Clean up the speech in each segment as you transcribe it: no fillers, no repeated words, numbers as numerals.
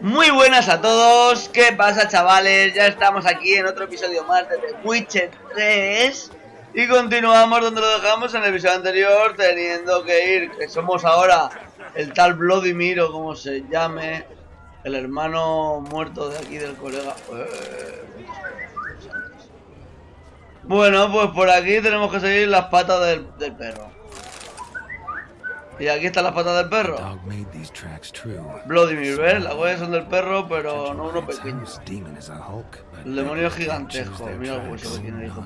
Muy buenas a todos, ¿qué pasa, chavales? Ya estamos aquí en otro episodio más de The Witcher 3 y continuamos donde lo dejamos en el episodio anterior, teniendo que ir, que somos ahora el tal Vlodimir o como se llame, el hermano muerto de aquí del colega. ¿Cuántos interesantes? Bueno, pues por aquí tenemos que seguir las patas del perro. Y aquí están las patas del perro. Vlodimir, ¿ves? Las huellas son del perro, pero no uno pequeño. El demonio es gigantesco. Mira el hueso que tiene el hijo.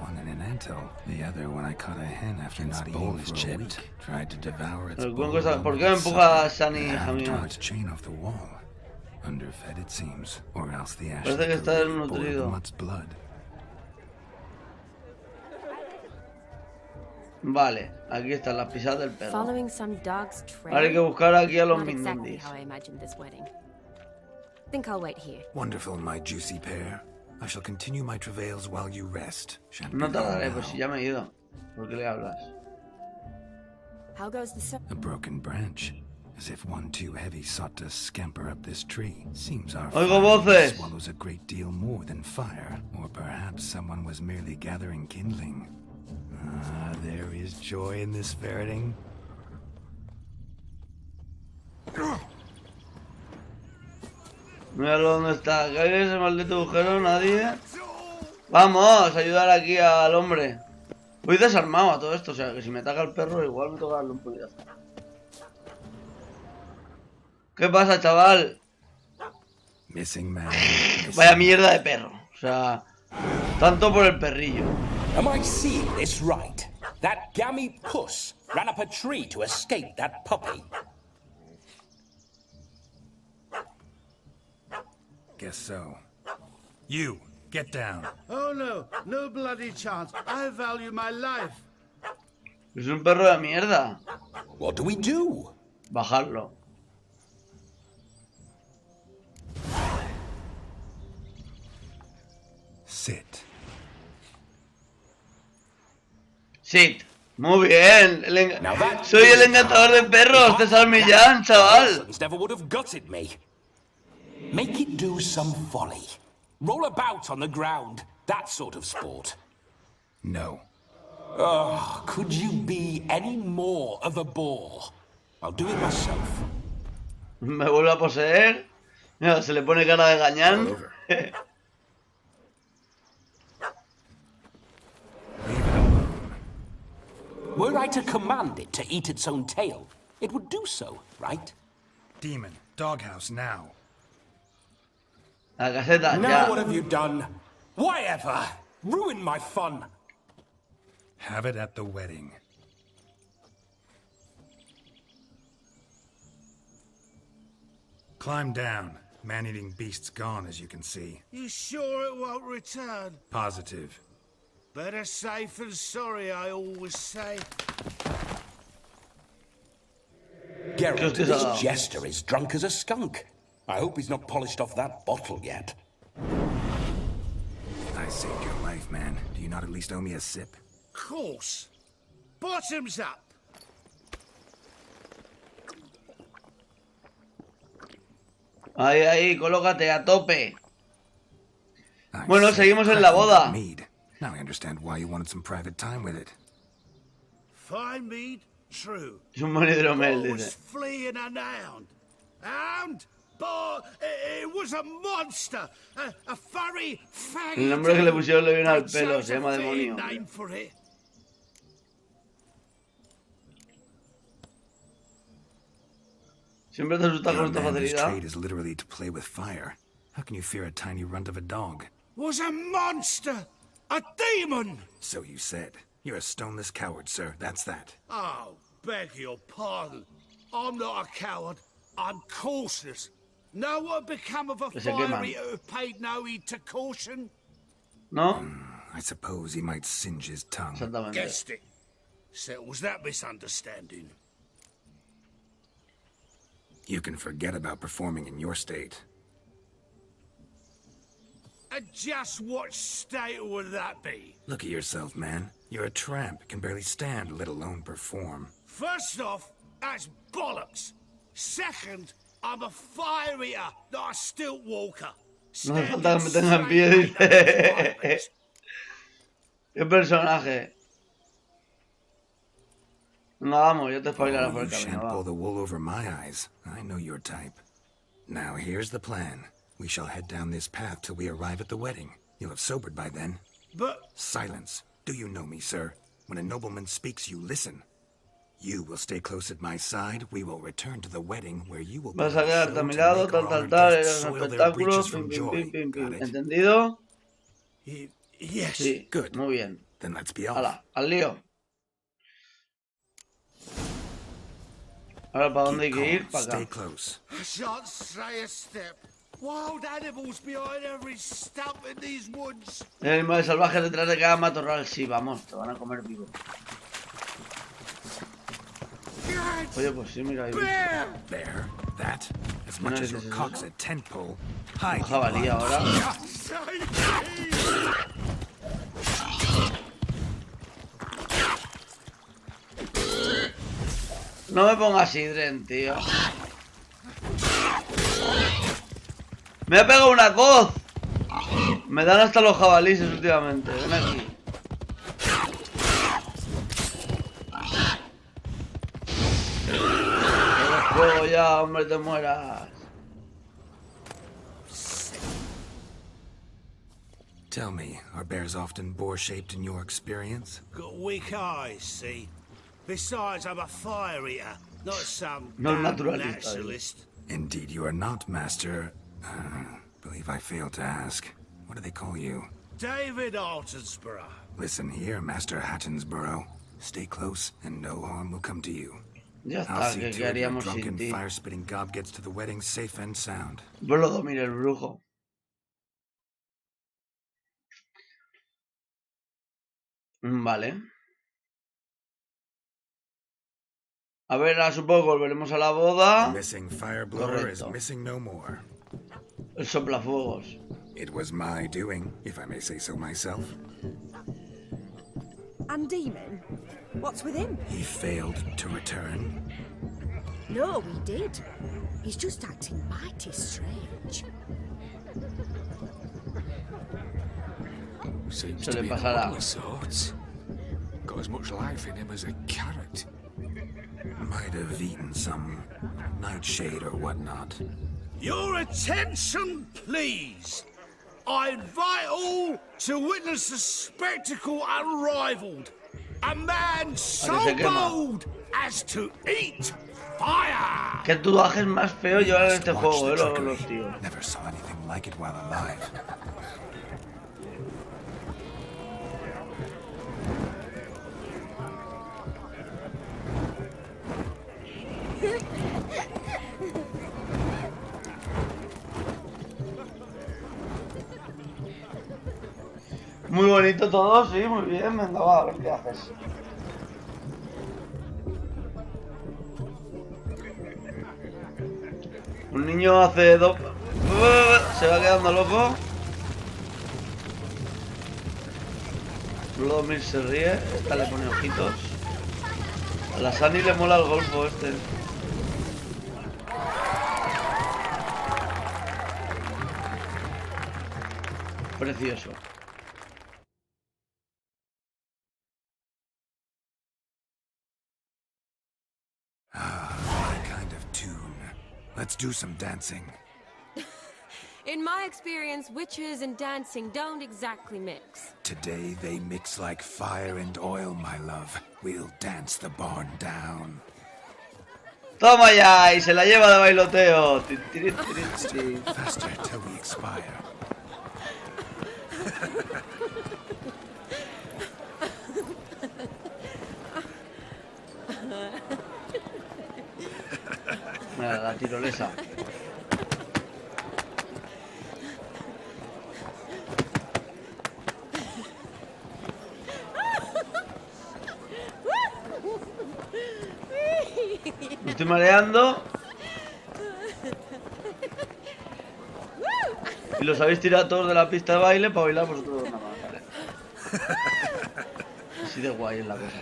One in an ant-hill, the other when I caught a hen after not eating for a week. Tried to devour its bowl. ¿Por qué me empuja Shani, hija mía? Underfed it seems, or else the Parece que está desnutrido. Vale, aquí están las pisadas del perro. Ahora hay que buscar aquí a los mindundis. Wonderful, my juicy pear. I shall continue my travails while you rest. No tardaré, pues si ya me he ido. ¿Por qué le hablas? A broken branch, as if one too heavy sought to scamper up this tree. Seems our Oigo voces. Swallows a great deal more than fire, or perhaps someone was merely gathering kindling. Ah, there is joy in this ferreting. Míralo dónde está. ¿Qué hay ese maldito agujero? ¿Nadie? Vamos a ayudar aquí al hombre. Voy desarmado a todo esto, o sea que si me ataca el perro igual me toca darle un puñetazo. ¿Qué pasa, chaval? Vaya mierda de perro. O sea, tanto por el perrillo. Am I seeing this right? That gammy puss ran up a tree to escape that puppy. Guess so. You, get down. Oh no, no bloody chance. I value my life. Es un perro de mierda. What do we do? Bajarlo. Sit. Sit. Muy bien. Soy el encantador de perros de San Millán, chaval. Never would have gutted me. Make it do some folly. Roll about on the ground. That sort of sport. No. Oh, could you be any more of a bore? I'll do it myself. Me vuelve a poseer. Mira, se le pone cara de gañán. Were I to command it to eat its own tail, it would do so, right? Demon, doghouse now. La caseta, Now ya. what have you done? Why ever? Ruined my fun. Have it at the wedding. Climb down. Man-eating beast's gone, as you can see. You sure it won't return? Positive. Better safe than sorry, I always say. Geralt, this jester is drunk as a skunk. I hope he's not polished off that bottle yet. I saved your life, man. Do you not at least owe me a sip? Course. Bottoms up. Ahí, ahí, colócate a tope. Bueno, seguimos en la boda. Now I understand why you wanted some private time with it. Fine mead, true. Es un buen hidromel, Was dice. fleeing an hound. Hound? But it was a monster. A furry faggot. El nombre que le pusieron le viene al pelo, se llama demonio. Name for it. Siempre te asusta con esta facilidad. Trade is literally to play with fire. How can you fear a tiny runt of a dog? Was a monster. A demon. So you said. You're a stoneless coward, sir. That's that. Oh, beg your pardon. I'm not a coward. I'm cautious. Know what become of a fiery who paid no heed to caution? ¿No? I suppose he might singe his tongue. Exactamente. Guessed it. Settles that misunderstanding. You can forget about performing in your state. And just what state would that be? Look at yourself, man. You're a tramp, can barely stand, let alone perform. First off, that's bollocks. Second, I'm a fire eater, not a stilt walker. No hace falta que me tenga en pie, dice. ¿Qué personaje? No, vamos, yo te spoileré por el camino, va. Pull the wool over my eyes. I know your type. Now here's the plan. We shall head down this path till we arrive at the wedding. You'll have sobered by then. But... Silence. Do you know me, sir? When a nobleman speaks, you listen. You will stay close at my side. We will return to the wedding where you will be Vas a quedarte a mi lado, tal, eres un espectáculo, pim. ¿Entendido? Yes. Sí, good. Muy bien. Then let's be off. Hala, al lío. Ahora, ¿para dónde hay que ir? Para acá. Stay close. I shan't stray a step. Wild animals behind every stump in these woods. Hay animales salvajes detrás de cada matorral. Sí, vamos, te van a comer vivo. Oye, pues sí, mira ahí. There, that. As much as your cock's a tent pole. Hide. Jabalí ahora. No me pongas hidren, tío. Me ha pegado una coz. Me dan hasta los jabalíes últimamente. Ven aquí. Fuego ya, hombre, te mueras. Tell me, are bears often boar-shaped in your experience? Got weak eyes, see? Besides, I'm a fire eater, not some No damn naturalista. naturalist. Indeed you are not, Master. Believe I failed to ask. What do they call you? David Altonsborough. Listen here, Master Hattonsborough. Stay close, and no harm will come to you. Ya I'll está, see que to qué it your haríamos sin drunken, ti. fire-spitting gob gets to the wedding safe and sound. Vlodomir el brujo. Vale. A ver, ahora supongo que volveremos a la boda. The missing fire blower is Correcto. missing no more. El soplafuegos. It was my doing, if I may say so myself. And Demon? What's with him? He failed to return. No, he did. He's just acting mighty strange. Seems Se to le be a pasará. model of sorts. Got as much life in him as a carrot. Might have eaten some nightshade or whatnot. Your attention, please. I invite all to witness a spectacle unrivaled. A man so se quema. bold as to eat fire. Qué tatuajes más feo llevan en este Watch juego, the los trickery. tíos. Never saw anything like it while alive. Muy bonito todo, sí, muy bien. Venga, va, a ver qué haces. Un niño hace dos... Se va quedando loco. Vlodomir se ríe. Esta le pone ojitos. A la Sani le mola el golfo este. Precioso. My kind of tune. Let's do some dancing. In my experience, witches and dancing don't exactly mix. Today they mix like fire and oil, my love. We'll dance the barn down. Toma ya, y se la lleva de bailoteo. Ti, tiri, tiri, tiri. Faster till we expire. Mira, la tirolesa. Me estoy mareando. Y los habéis tirado todos de la pista de baile para bailar vosotros nada más, ¿vale? Así de guay es la cosa.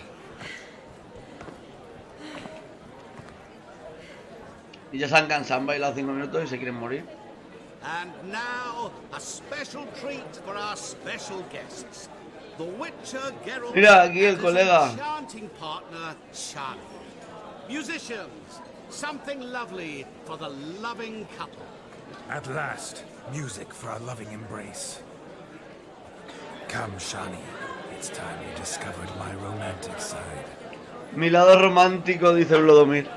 Y ya se han cansado, han bailado 5 minutos y se quieren morir. And now, a special treat for our special guests. The Witcher Geralt Mira, aquí el and his colega. enchanting partner, Charlie. Musicians, something lovely for the loving couple. At last, music for our loving embrace. Come, Shani. It's time you discovered my romantic side. Mi lado romántico, dice Vlodomir.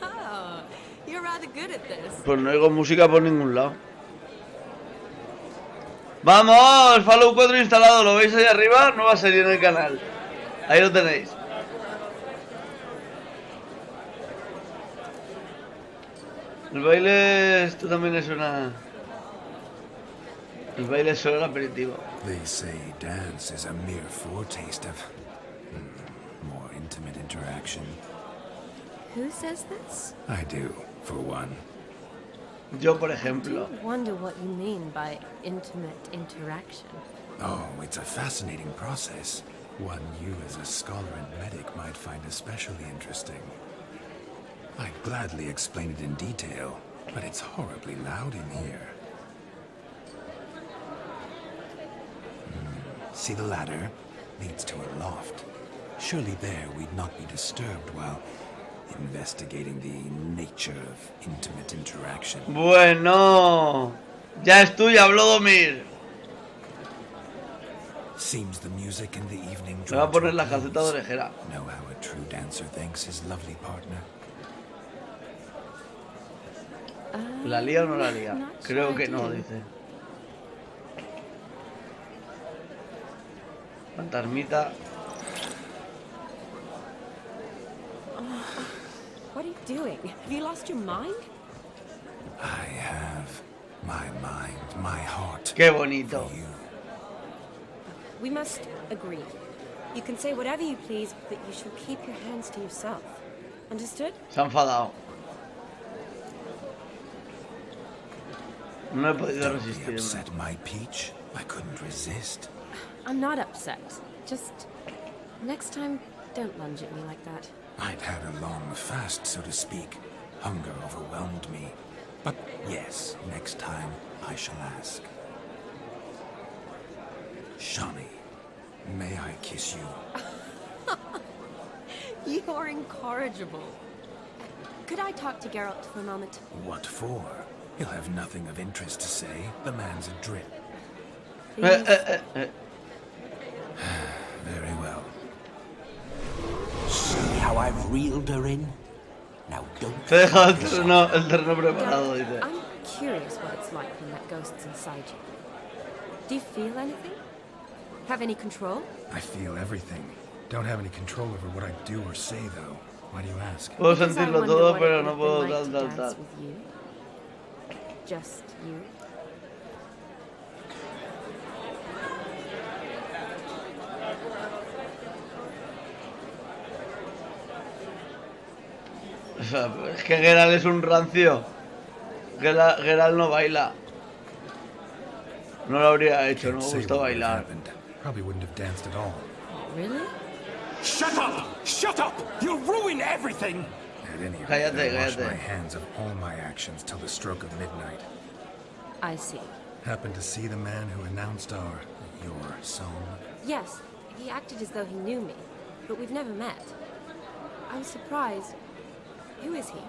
Oh, you're rather good at this. Pues no oigo música por ningún lado. ¡Vamos! Fallout 4 instalado, ¿lo veis ahí arriba? Nueva serie en el canal. Ahí lo tenéis. El baile... Esto también es una... El baile es solo el aperitivo. They say dance is a mere foretaste of more intimate interaction. Who says this? I do, for one. Yo, por I ejemplo. do wonder what you mean by intimate interaction. Oh, it's a fascinating process. One you as a scholar and medic might find especially interesting. I'd gladly explain it in detail, but it's horribly loud in here. See the ladder? Leads to a loft. Surely there we'd not be disturbed while investigating the nature of intimate interaction. Bueno. Ya es tuya, Vlodomir. Seems the music in the evening Me va a poner drew la to a calceta de close. orejera. Know how a true dancer thanks his lovely partner? ¿La lía o no la lía? Not Creo sure que I no, do. dice. Fantasmita. What are you doing? Have you lost your mind? I have my mind, my heart. Qué bonito. For you. We must agree. You can say whatever you please, but you shall keep your hands to yourself. Understood? Se ha enfadado. No he podido Don't be resistirme. upset, my peach. I couldn't resist. I'm not upset. Just next time, don't lunge at me like that. I'd had a long fast, so to speak. Hunger overwhelmed me. But yes, next time I shall ask. Shani, may I kiss you? You're incorrigible. Could I talk to Geralt for a moment? What for? He'll have nothing of interest to say. The man's adrift. Please? Very well. See how I've reeled her in? Now don't... Te he dejado el terreno preparado, Geralt, dice. I'm curious what it's like when that ghost's inside you. Do you feel anything? Have any control? I feel everything. Don't have any control over what I do or say, though. Why do you ask? Puedo Because I sentirlo wonder todo, what pero it no would puedo have been like to tal. dance with you. Just you. O sea, es que Geralt es un rancio. Geralt no baila. No lo habría hecho, no Can't me say gusta what would have bailar. happened. Probably wouldn't have danced at all. Really? Shut up! Shut up! You'll ruin everything! At any rate, Cállate, I wash cállate. my hands of all my actions till the stroke of midnight. I see. Happened to see the man who announced your song? Yes, he acted as though he knew me, but we've never met. I was surprised. Who is he?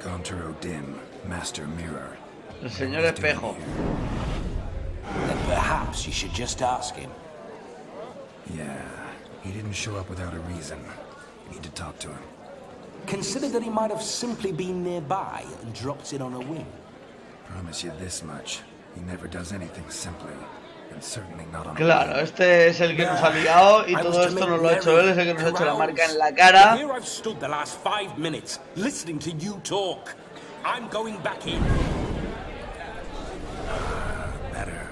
Gaunter O'Dim, Master Mirror. El señor What he's doing Espejo. here. Then perhaps you should just ask him. Yeah, he didn't show up without a reason. Need to talk to him. Consider that he might have simply been nearby and dropped in on a whim. Promise you this much. He never does anything simply. And certainly not on a Claro, whim. este es el que nos ha liado y I was todo to esto make nos lo ha hecho él, es el que nos ha hecho la marca en la cara. Here I've stood the last 5 minutes listening to you talk. I'm going back in. Better.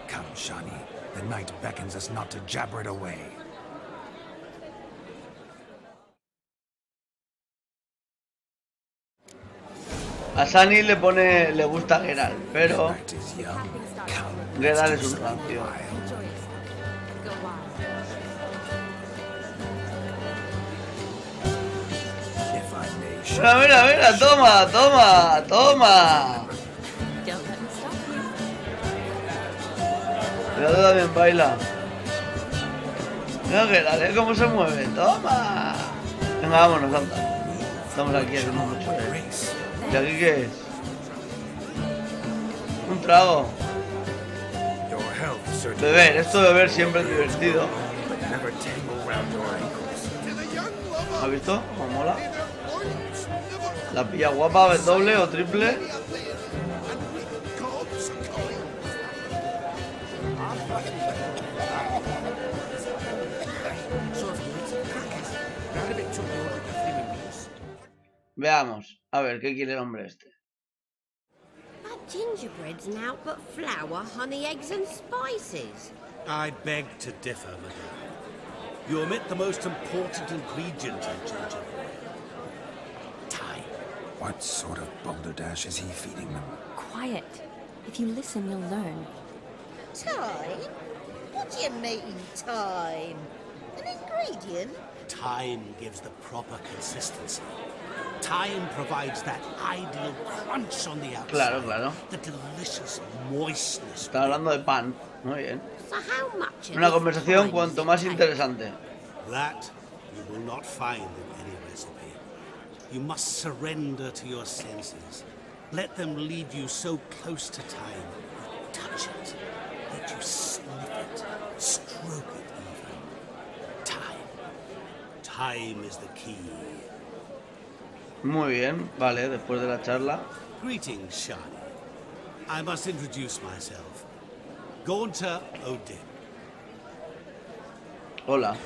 Come, Shani. The night beckons us not to jabber it away. A Sunny le gusta Geralt, pero Geralt es un rancio. Mira, mira, toma. Cuidado, también baila. Mira Geralt, cómo se mueve, toma. Venga, vámonos, anda. Estamos aquí haciendo mucho. ¿Y aquí qué es? Un trago. Beber, esto de beber siempre es divertido. ¿Has visto? ¿Cómo mola? La pilla guapa, doble o triple. Veamos, a ver, ¿qué quiere el hombre este? Gingerbread's now but flour, honey, eggs and spices. I beg to differ, madame. You omit the most important ingredient in gingerbread. Time. What sort of balderdash is he feeding them? Quiet. If you listen, you'll learn. Time? What do you mean, time? An ingredient? Time gives the proper consistency. Time provides that ideal crunch on the outside. Claro. The delicious moistness. Está hablando de pan. Muy bien. So how much Una conversación cuanto más interesante. That you will not find in any recipe. You must surrender to your senses. Let them lead you so close to time. You touch it. Let you sniff it. Stroke it even. Time. Time is the key. Muy bien, vale, después de la charla. Greetings, Shani. I must introduce myself. Gaunter Odin. Hola.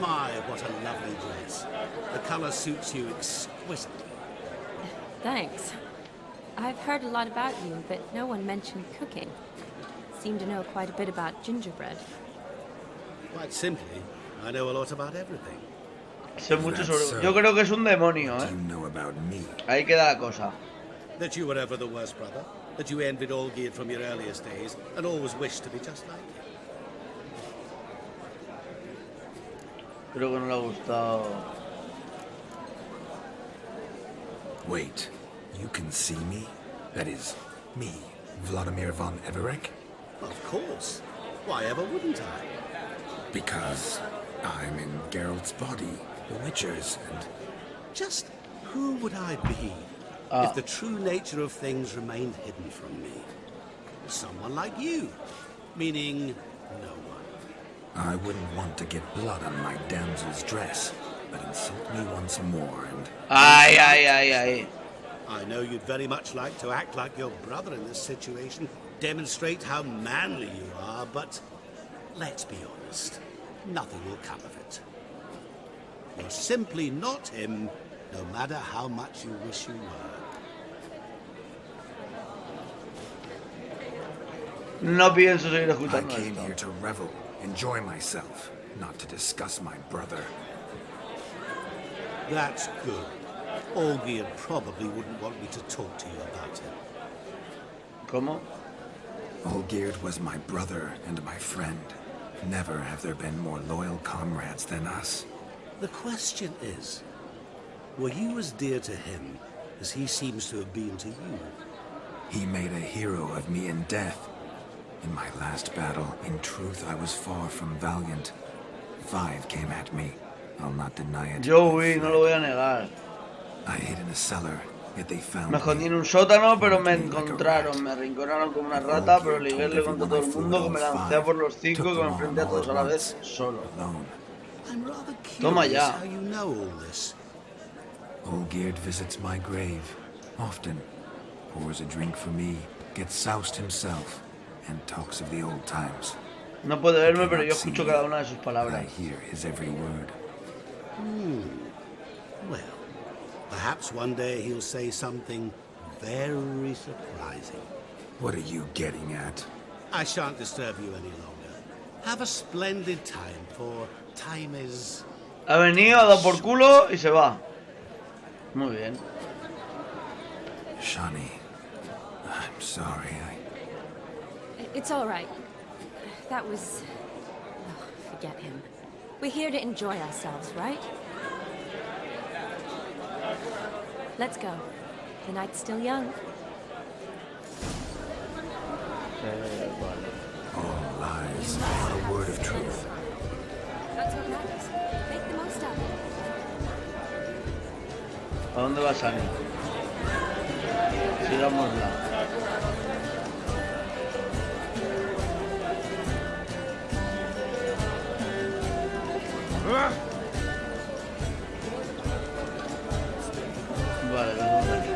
My, what a lovely dress. The color suits you exquisitely. Thanks. I've heard a lot about you, but no one mentioned cooking. Seem to know quite a bit about gingerbread. Quite simply, I know a lot about everything. Sé mucho sobre... Yo creo que es un demonio, ¿eh? Ahí queda la cosa. That you were ever the worst brother. That you envied Olgierd from your earliest days and always wished to be just like him. Creo que no le ha gustado. Wait, you can see me? That is, me, Vlodimir von Everek? Of course. Why ever wouldn't I? Because I'm in Geralt's body, the Witcher's, and... Just who would I be if the true nature of things remained hidden from me? Someone like you. Meaning, no one. I wouldn't want to get blood on my damsel's dress, but insult me once more and... Ay. I know you'd very much like to act like your brother in this situation, demonstrate how manly you are, but let's be honest, nothing will come of it. You're simply not him, no matter how much you wish you were. No pienso seguir I escuchando came esto. here to revel, enjoy myself, not to discuss my brother. That's good. Olgierd probably wouldn't want me to talk to you about him. ¿Cómo? Olgierd was my brother and my friend. Never have there been more loyal comrades than us. The question is, were you as dear to him as he seems to have been to you? He made a hero of me in death. In my last battle, in truth, I was far from valiant. 5 came at me. I'll not deny it. Yo huí, no lo voy a negar. I hid in a cellar, yet they found Me escondí en un sótano, pero me encontraron. Me arrinconaron como una rata, pero ligué le conté a todo el mundo que me lancé a por los 5 que me enfrenté a todos a la vez, solo. I'm rather Toma curious ya. how you know all this. Olgierd visits my grave, often. Pours a drink for me, gets soused himself, and talks of the old times. No puede verme, pero yo escucho cada una de sus palabras. I hear his every word. Well, perhaps one day he'll say something very surprising. What are you getting at? I shan't disturb you any longer. Have a splendid time, for time is... Ha venido, ha dado por culo y se va. Muy bien. Shani, I'm sorry. It's all right. That was... Oh, forget him. We're here to enjoy ourselves, right? Let's go. The night's still young. All lies, not a word of truth. That's what matters. Make the most of it. ¿A dónde va Shani? Sigámosla. Vale, vamos aquí.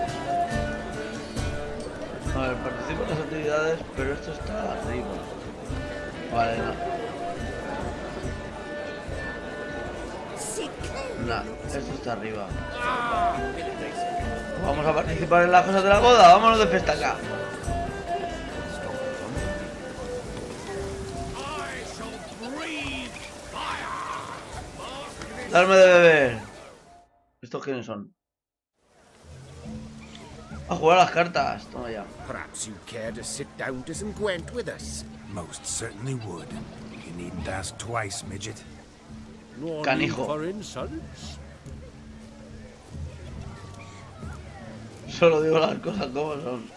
A ver, participo en las actividades, pero esto está arriba. Vale, no. No, esto está arriba. Vamos a participar en las cosas de la boda. Vámonos de fiesta acá. Darme de beber. ¿Estos quiénes son? A jugar a las cartas. Toma ya. Perhaps you'd care to sit down to some Gwent with us. Most certainly would. You needn't ask twice, midget. Canijo. For insults? Solo digo las cosas como son.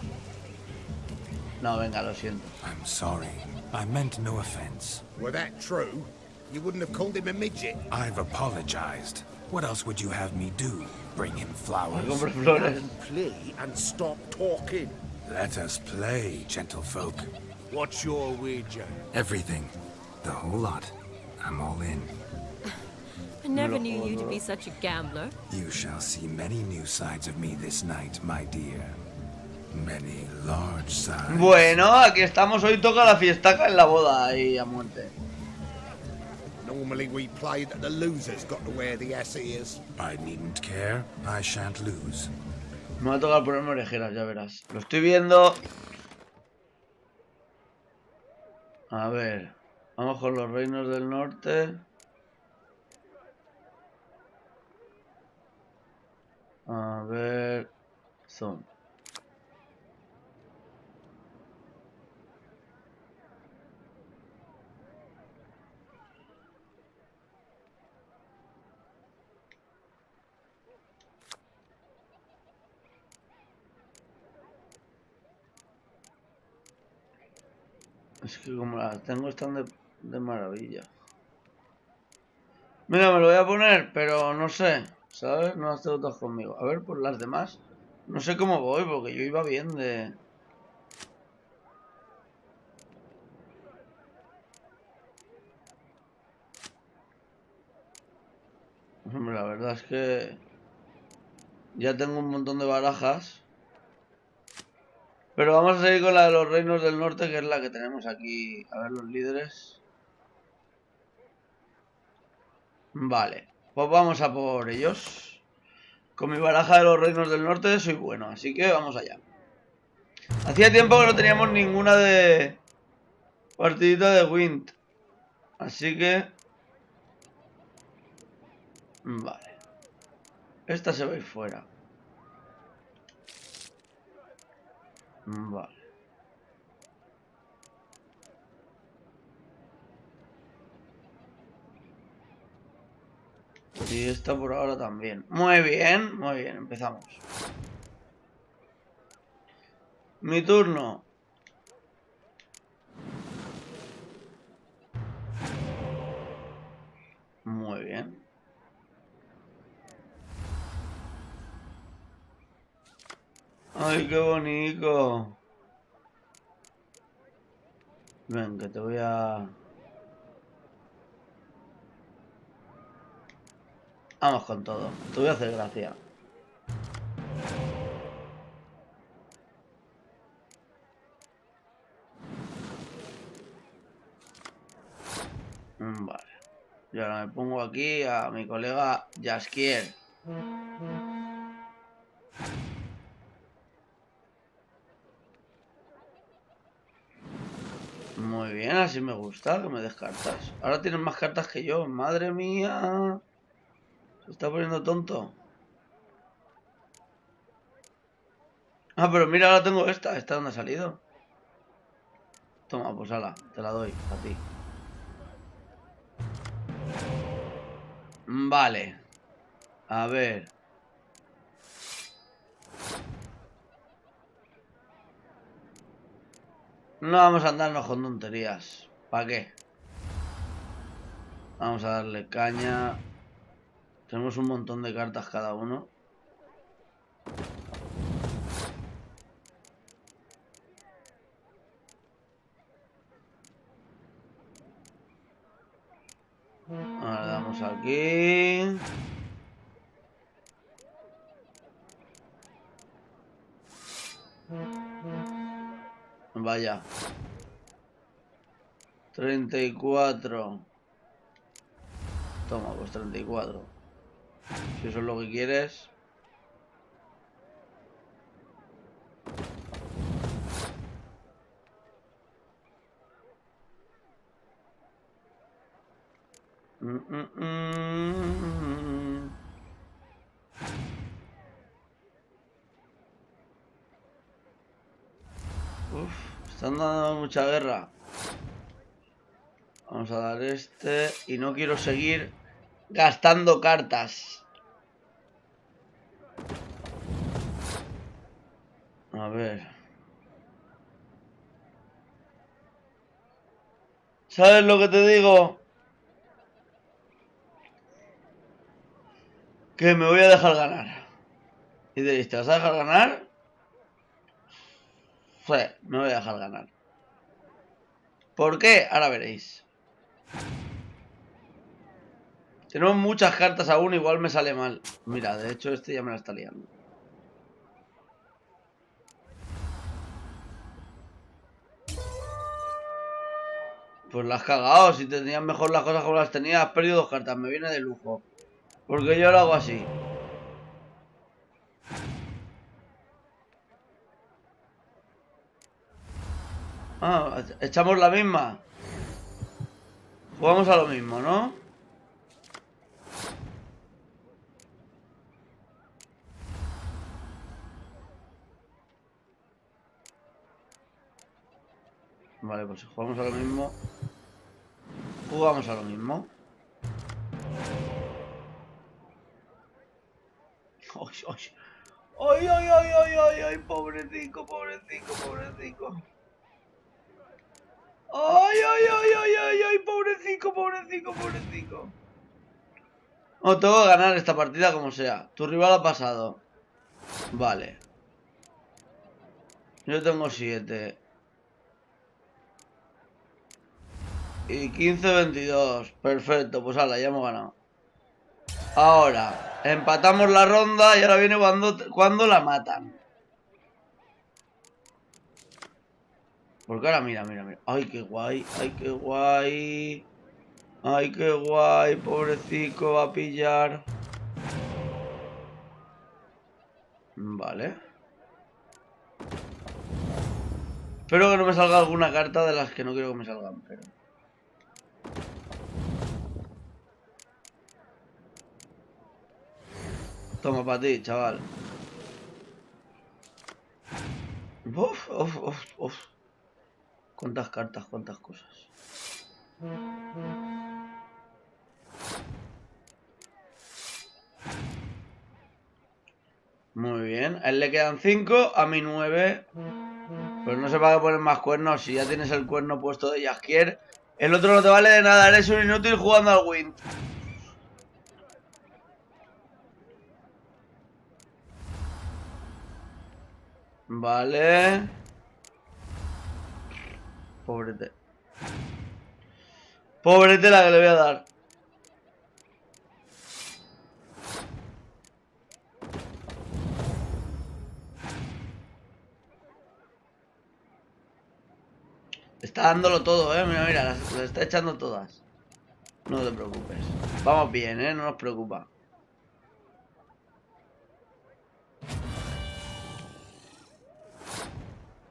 No, venga, lo siento. I'm sorry. I meant no offense. Were that true, you wouldn't have called him a midget. I've apologized. What else would you have me do? Bring him flowers? Compre flores. Play and stop talking. Let us play, gentlefolk. What's your wager? Everything. The whole lot. I'm all in. I never knew you to be such a gambler. You shall see many new sides of me this night, my dear. Many large sides. Bueno, aquí estamos. Hoy toca la fiestaca en la boda ahí a muerte. Normally we play that the loser's got to wear the ears. I needn't care. I shan't lose. Me va a tocar ponerme orejeras, ya verás. Lo estoy viendo. A ver. Vamos con los reinos del norte. A ver. Zoom. Es que como las tengo están de maravilla. Mira, me lo voy a poner, pero no sé, ¿sabes? No las tengo todas conmigo. A ver, por las demás. No sé cómo voy, porque yo iba bien de... Hombre, la verdad es que... ya tengo un montón de barajas. Pero vamos a seguir con la de los reinos del norte, que es la que tenemos aquí. A ver, los líderes. Vale, pues vamos a por ellos. Con mi baraja de los reinos del norte soy bueno, así que vamos allá. Hacía tiempo que no teníamos ninguna de... partidita de Wind. Así que... Vale. Esta se va a ir fuera. Vale. Y esta por ahora también. Muy bien, empezamos. Mi turno. Muy bien. Ay, qué bonito. Ven, que te voy a... Vamos con todo. Te voy a hacer gracia. Vale. Y ahora me pongo aquí a mi colega Jaskier. Muy bien, así me gusta que me des cartas. Ahora tienes más cartas que yo. Madre mía. Se está poniendo tonto. Ah, pero mira, ahora tengo esta. ¿Esta dónde ha salido? Toma, pues ala, te la doy a ti. Vale. A ver. No vamos a andarnos con tonterías. ¿Para qué? Vamos a darle caña. Tenemos un montón de cartas cada uno. Ahora le damos aquí. Vaya. 34. Toma, pues 34. Si eso es lo que quieres. Están dando mucha guerra. Vamos a dar este. Y no quiero seguir gastando cartas. A ver. ¿Sabes lo que te digo? Que me voy a dejar ganar. Y diréis, ¿te vas a dejar ganar? Sí, me voy a dejar ganar. ¿Por qué? Ahora veréis. Tenemos muchas cartas aún, igual me sale mal. Mira, de hecho este ya me la está liando. Pues la has cagado, si tenías mejor las cosas como las tenías, has perdido 2 cartas, me viene de lujo. Porque yo lo hago así. Ah, echamos la misma. Jugamos a lo mismo, ¿no? Vale, pues si jugamos a lo mismo. Jugamos a lo mismo. Ay, ay, ay, ay, ay, ay, ay, pobrecico, pobrecico, pobrecico. Ay, ay, ay, ay, ay, ay, pobrecico, pobrecico, pobrecico. No, tengo que ganar esta partida como sea. Tu rival ha pasado. Vale. Yo tengo 7. Y 15, 22. Perfecto, pues ala, ya hemos ganado. Ahora, empatamos la ronda y ahora viene cuando la matan. Porque ahora mira, mira, mira. Ay, qué guay, ay, qué guay. Ay, qué guay, pobrecico, va a pillar. Vale. Espero que no me salga alguna carta de las que no quiero que me salgan, pero... Toma para ti, chaval. Uf, uf, uf, uf. Cuántas cartas, cuántas cosas. Muy bien. A él le quedan 5, a mí 9. Pues no se va a poner más cuernos. Si ya tienes el cuerno puesto de Jaskier, el otro no te vale de nada. Eres un inútil jugando al Wind. Vale. Pobrete. Pobrete la que le voy a dar. Está dándolo todo, mira, mira, las está echando todas. No te preocupes. Vamos bien, no nos preocupa.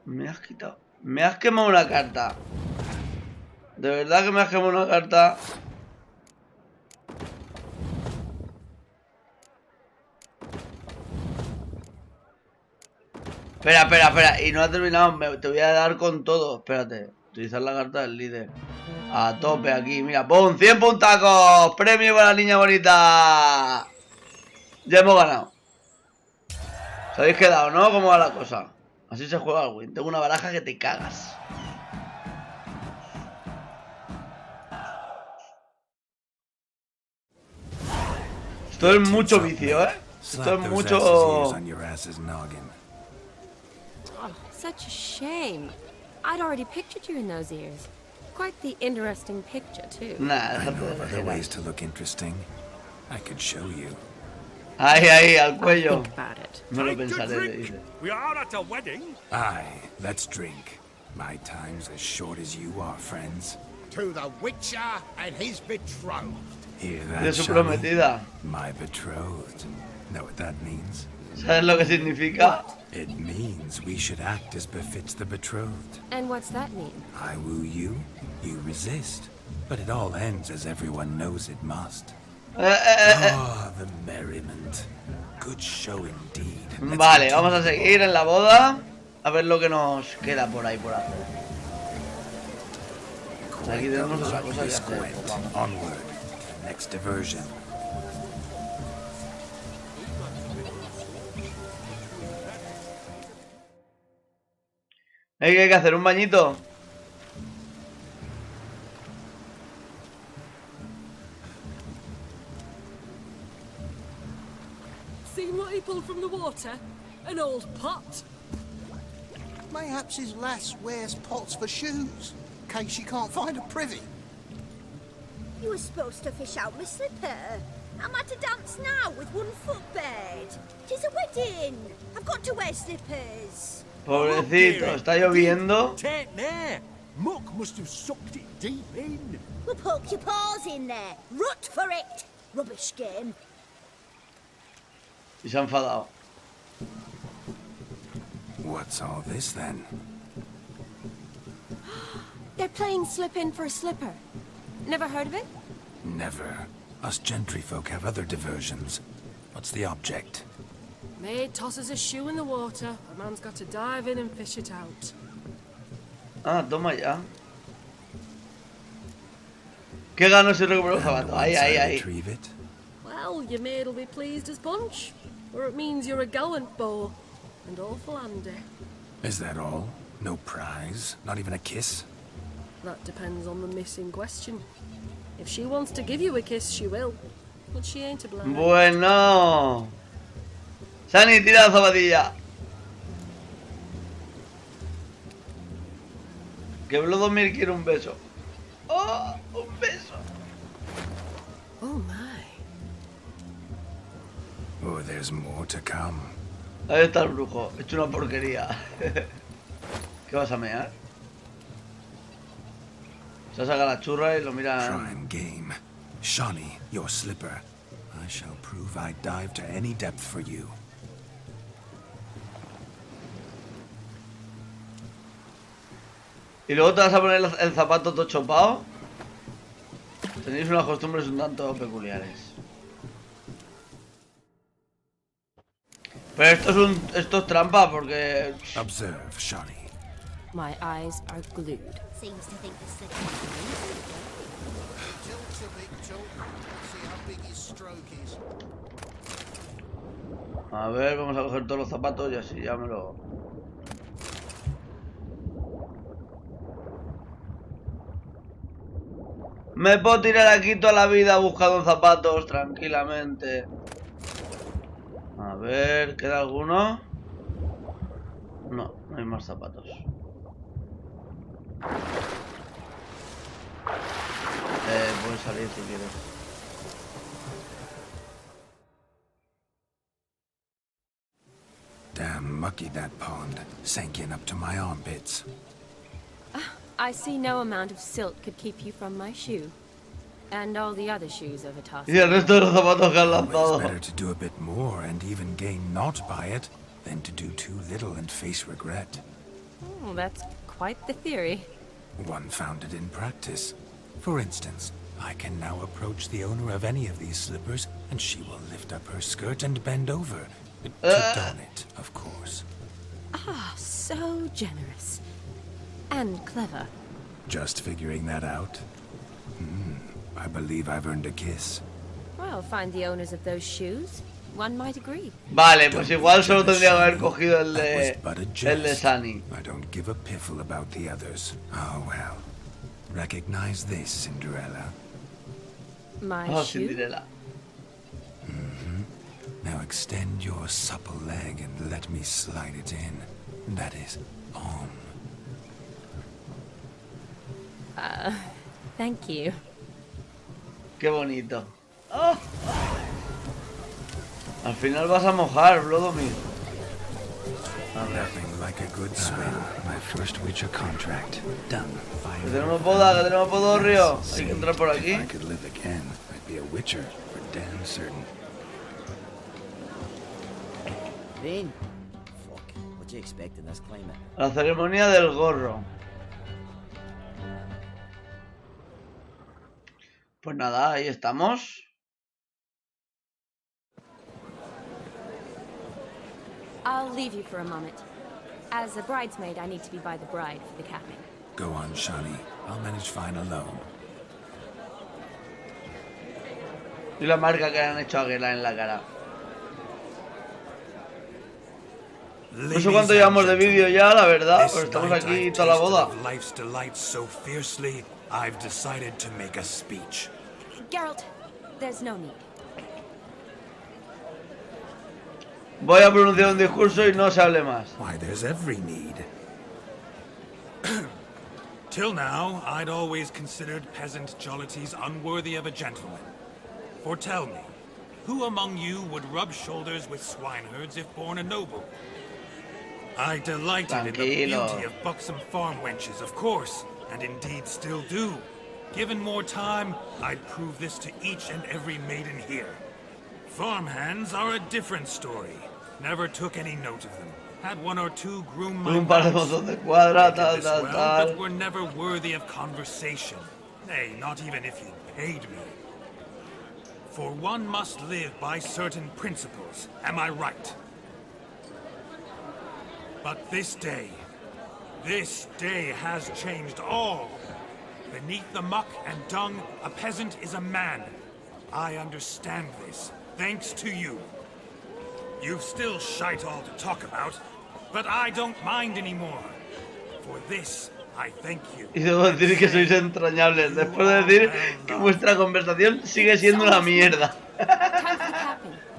Me has quitado. Me has quemado una carta. De verdad que me has quemado una carta. Espera. Y no ha terminado. Te voy a dar con todo. Espérate. Utilizar la carta del líder. A tope aquí. Mira, ¡pum! 100 puntacos. Premio para la niña bonita. Ya hemos ganado. Os habéis quedado, ¿no? ¿Cómo va la cosa? Así se juega el win. Tengo una baraja que te cagas. Esto es mucho vicio, ¿eh? Esto es mucho... Oh, such a shame. I'd already pictured you in those ears. Quite the interesting picture, too. Nah, I know of other ways to look interesting. I could show you. Ahí, al cuello. Think about it. No lo pensaré, le dice. We are at a wedding. Aye, let's drink. My time's as short as you are, friends. To the Witcher and his betrothed. Hear De that, su Shani? prometida. My betrothed. Know what that means? ¿Sabes lo que significa? It means we should act as befits the betrothed. And what's that mean? I woo you, you resist. But it all ends as everyone knows it must. Ah, the merriment. Good show indeed. Vale, vamos a seguir en la boda. A ver lo que nos queda por ahí por hacer. Aquí tenemos otra cosa que hacer. Pues vamos. Onward to the next diversion. ¿Qué hay que hacer? ¿Un bañito? Seen what he pulled from the water? An old pot. Mayhaps his lass wears pots for shoes, in case she can't find a privy. You were supposed to fish out my slipper. I'm at a dance now with one foot bed. 'Tis a wedding. I've got to wear slippers. Pobrecito, está lloviendo. Take there. Muck must have sucked it deep in. Well, poke your paws in there. Rut for it. Rubbish game. Y se ha enfadado. What's all this then? They're playing slip in for a slipper. Never heard of it? Never. Us gentry folk have other diversions. What's the object? Maid tosses a shoe in the water. A man's got to dive in and fish it out. Ah, toma ya. ¿Qué gano si recupero el zapato? Ahí. Retrieve it. Well, your maid'll be pleased as punch. Or it means you're a gallant beau. And awful handy. Is that all? No prize? Not even a kiss? That depends on the miss in question. If she wants to give you a kiss, she will. But she ain't a blind. Bueno. Sani, tira la zapatilla. Que Vlodomir quiere un beso. ¡Oh! ¡Un beso! Oh my. Oh, there's more to come. Ahí está el brujo. He hecho una porquería. ¿Qué vas a mear? Se saca la churra y lo mira. Prime game. Shawnee, your slipper. I shall prove I dive to any depth for you. Y luego te vas a poner el zapato todo chopado. Tenéis unas costumbres un tanto peculiares. Pero esto es trampa porque... Observe, Shawnee. My eyes are glued. Seems to think the slipper Tilt's a big tilt. See how big his stroke is. A ver, vamos a coger todos los zapatos y así ya me lo... Me puedo tirar aquí toda la vida buscando zapatos tranquilamente. A ver, ¿queda alguno? No, no hay más zapatos. Puedes salir si quieres. Damn mucky that pond. Sank in up to my armpits. I see no amount of silt could keep you from my shoe. And all the other shoes of a toss. Y el resto de los zapatos que han Always lanzado. better to do a bit more and even gain naught by it than to do too little and face regret. Oh, that's quite the theory. One founded in practice. For instance, I can now approach the owner of any of these slippers, and she will lift up her skirt and bend over. To don it, of course. Ah, so generous. And clever. Just figuring that out? I believe I've earned a kiss. Well, find the owners of those shoes. One might agree. Vale, pues igual solo tendría que haber cogido el de Sunny. I don't give a piffle about the others. Oh well. Recognize this, Cinderella. My shoe? Cinderella. Now extend your supple leg and let me slide it in. That is on. Thank you. Qué bonito. ¡Oh! Al final vas a mojar, Vlodomir. Nothing like a good swim. My first Witcher contract. Done. Que tenemos boda, que tenemos podorrio. Hay que entrar por aquí. If I could live again, I'd be a Witcher for damn certain. Dean? Fuck. What do you expect in this climate? La ceremonia del gorro. Pues nada, ahí estamos. I'll leave you for a moment. As a bridesmaid, I need to be by the bride for the capping. Go on, Shani. I'll manage fine alone. Y la marca que han hecho a Gela en la cara. No sé cuánto llevamos de vídeo ya, la verdad, pero estamos aquí toda la boda. I've decided to make a speech. Geralt, there's no need. Voy a pronunciar un discurso y no se hable más. Why, there's every need. Till now, I'd always considered peasant jollities unworthy of a gentleman. For tell me, who among you would rub shoulders with swineherds if born a noble? I delighted in the beauty of buxom farm wenches, of course, and indeed still do. Given more time, I'd prove this to each and every maiden here. Farmhands are a different story. Never took any note of them. Had one or two groom my but were never worthy of conversation. Nay, not even if you paid me. For one must live by certain principles, am I right? But this day has changed all. Beneath the muck and dung, a peasant is a man. I understand this, thanks to you. You've still shite all to talk about, but I don't mind anymore. For this, I thank you. Y debo decir que sois entrañables, después de decir que vuestra conversación sigue siendo una mierda.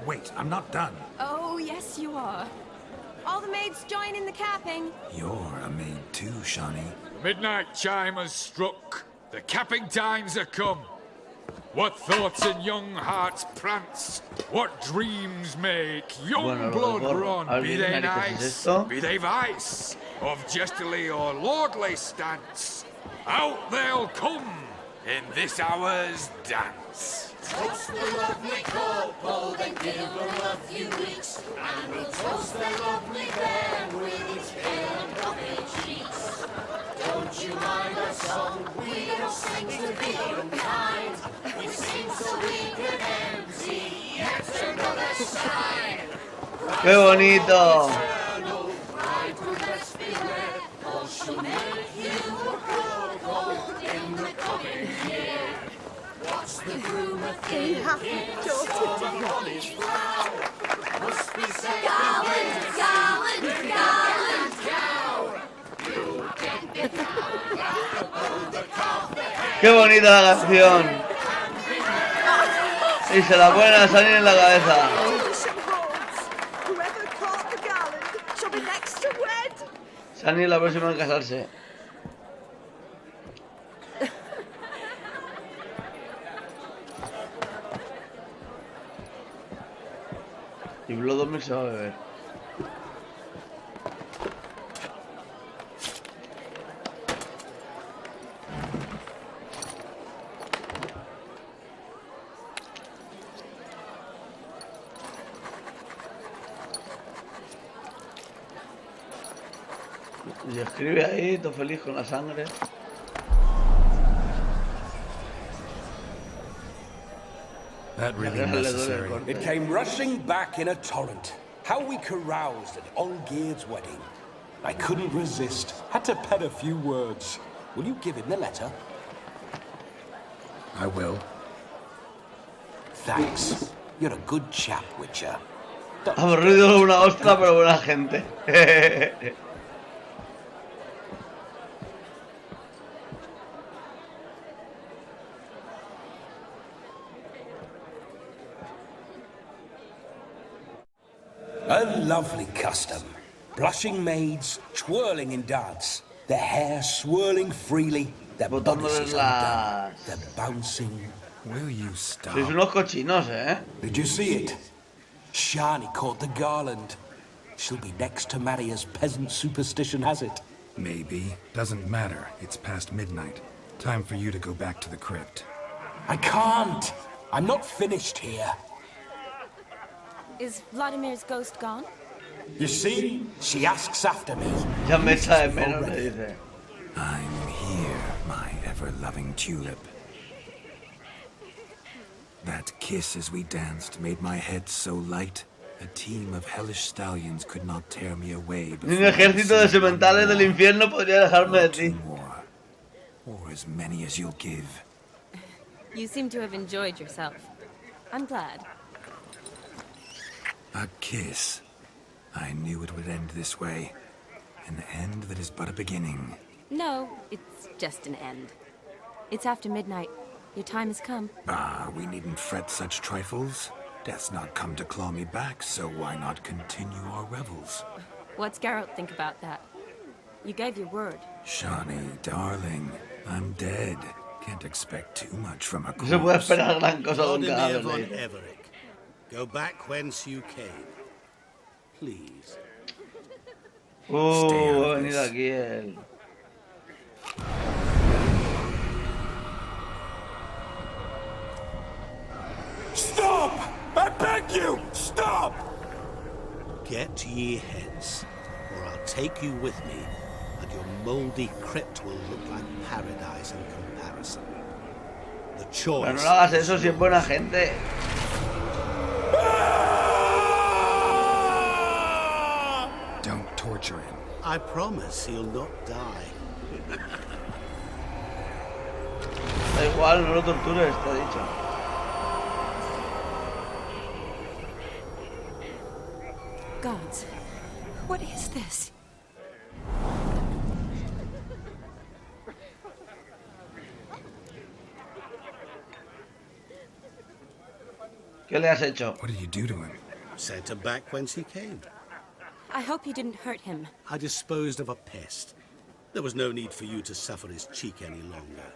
Wait, I'm not done. Oh, yes you are. All the maids join in the capping. You're a maid too, Shani. The midnight chime has struck. The capping times have come. What thoughts in young hearts prance? What dreams make young blood run? Be they nice, be they vice, of jestily or lordly stance. Out they'll come in this hour's dance. Toast the lovely couple, then give them a few weeks, and we'll toast the lovely pair with its pale and puffy cheeks. Don't you mind our song? We don't sing to be unkind. We sing so we can empty yet another shrine. ¡Qué bonito! Bride will best beware, or she'll make you a poor gold in the coming year. What's the groom a thing? Must be said. Garland, garland, garland, cow. You get the ¡Qué bonita la canción! Y se la ponen a salir en la cabeza. Sunny es la próxima en casarse. Y Vlodomir se va a beber. Y escribe ahí, todo feliz con la sangre. That really necessary. It came rushing back in a torrent. How we caroused at Olgierd's wedding. I couldn't resist. Had to pen a few words. Will you give him the letter? I will. Thanks. You're a good chap, Witcher. Aburrido una ostra, pero buena gente. A lovely custom. Blushing maids, twirling in dance. Their hair swirling freely, their bodices undone, their bouncing. Will you stop? Sois unos cochinos, ¿eh? Did you see it? Shani caught the garland. She'll be next to marry as peasant superstition has it. Maybe. Doesn't matter. It's past midnight. Time for you to go back to the crypt. I can't. I'm not finished here. Is Vlodomir's ghost gone? You see? She asks after me. Ya me echa de menos, le dice. I'm here, my ever-loving tulip. That kiss as we danced made my head so light. A team of hellish stallions could not tear me away. Ni un ejército de sementales del infierno podría dejarme de ti. Or as many as you'll give. You seem to have enjoyed yourself. I'm glad. A kiss. I knew it would end this way. An end that is but a beginning. No, it's just an end. It's after midnight. Your time has come. Ah, we needn't fret such trifles. Death's not come to claw me back, so why not continue our revels? What's Geralt think about that? You gave your word. Shani, darling, I'm dead. Can't expect too much from a corpse. No se puede esperar gran cosa de un Vlodimir von cadáver. Everick, go back whence you came. Please. Ha venido aquí él. Stop! I beg you! Stop! Get ye hence, or I'll take you with me, and your mouldy crypt will look like paradise in comparison. The choice. Pero no lo hagas eso si es buena gente. Don't torture him. I promise he'll not die. Da igual, no lo tortures, te he dicho. Gods, what is this? ¿Qué le has hecho? What did you do to him? Sent him back whence he came. I hope you didn't hurt him. I disposed of a pest. There was no need for you to suffer his cheek any longer.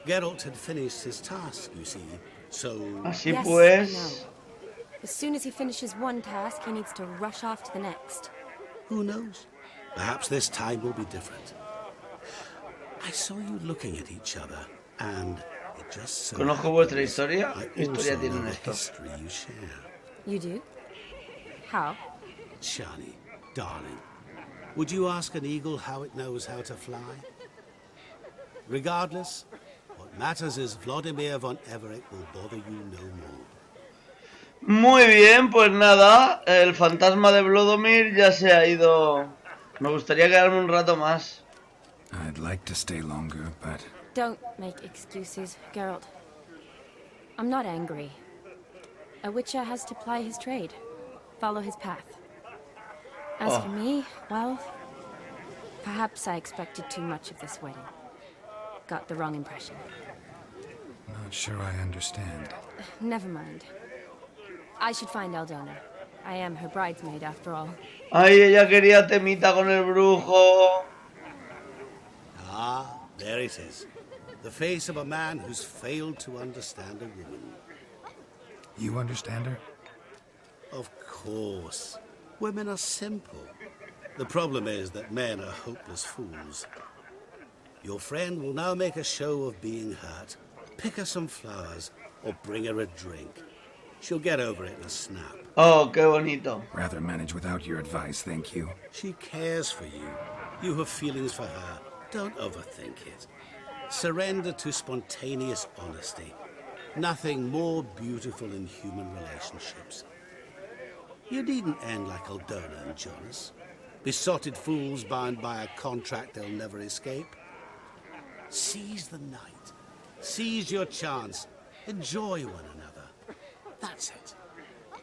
Geralt had finished his task, you see, so... Así Yes, pues... I know. As soon as he finishes one task, he needs to rush off to the next. Who knows? Perhaps this time will be different. I saw you looking at each other, and it just so Conozco vuestra historia. I ¿Qué historia also know tienen the estos? history you share. You do? How? Shani, darling, would you ask an eagle how it knows how to fly? Regardless, what matters is Vlodimir von Everick will bother you no more. Muy bien, pues nada, el fantasma de Vlodomir ya se ha ido. Me gustaría quedarme un rato más. I'd like to stay longer, but... Don't make excuses, Geralt. I'm not angry. A witcher has to ply his trade, follow his path. As for me, well, perhaps I expected too much of this wedding. Got the wrong impression. Not sure I understand. Never mind. I should find Aldona. I am her bridesmaid after all. Ay, ella quería temita con el brujo. Ah, there it is. The face of a man who's failed to understand a woman. You understand her? Of course. Women are simple. The problem is that men are hopeless fools. Your friend will now make a show of being hurt. Pick her some flowers, or bring her a drink. She'll get over it in a snap. Oh, qué bonito. Rather manage without your advice, thank you. She cares for you. You have feelings for her. Don't overthink it. Surrender to spontaneous honesty. Nothing more beautiful in human relationships. You needn't end like Aldona and Jonas. Besotted fools bound by a contract they'll never escape. Seize the night. Seize your chance. Enjoy one another. That's it.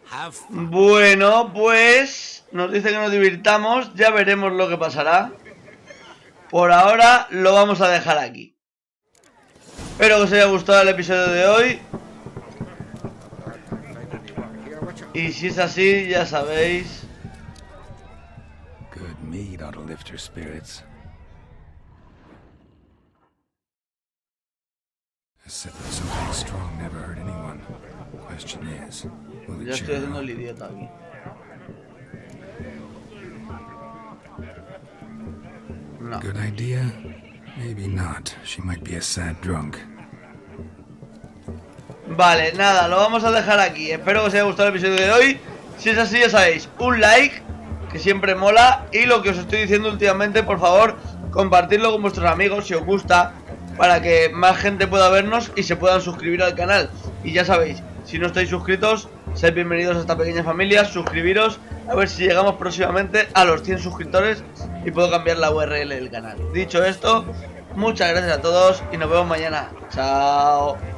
Have fun. Bueno, pues nos dice que nos divirtamos. Ya veremos lo que pasará. Por ahora lo vamos a dejar aquí. Espero que os haya gustado el episodio de hoy. Y si es así, ya sabéis. Good meat ought to lift your spirits. A sip of something strong never hurt anyone. Question is, will Ya it estoy cheer haciendo up? el idiota aquí. No. Good idea? Maybe not. She might be a sad drunk. Vale, nada, lo vamos a dejar aquí. Espero que os haya gustado el episodio de hoy. Si es así, ya sabéis, un like, que siempre mola. Y lo que os estoy diciendo últimamente, por favor, compartidlo con vuestros amigos si os gusta, para que más gente pueda vernos y se puedan suscribir al canal. Y ya sabéis, si no estáis suscritos, sed bienvenidos a esta pequeña familia. Suscribiros, a ver si llegamos próximamente a los 100 suscriptores y puedo cambiar la URL del canal. Dicho esto, muchas gracias a todos y nos vemos mañana. Chao.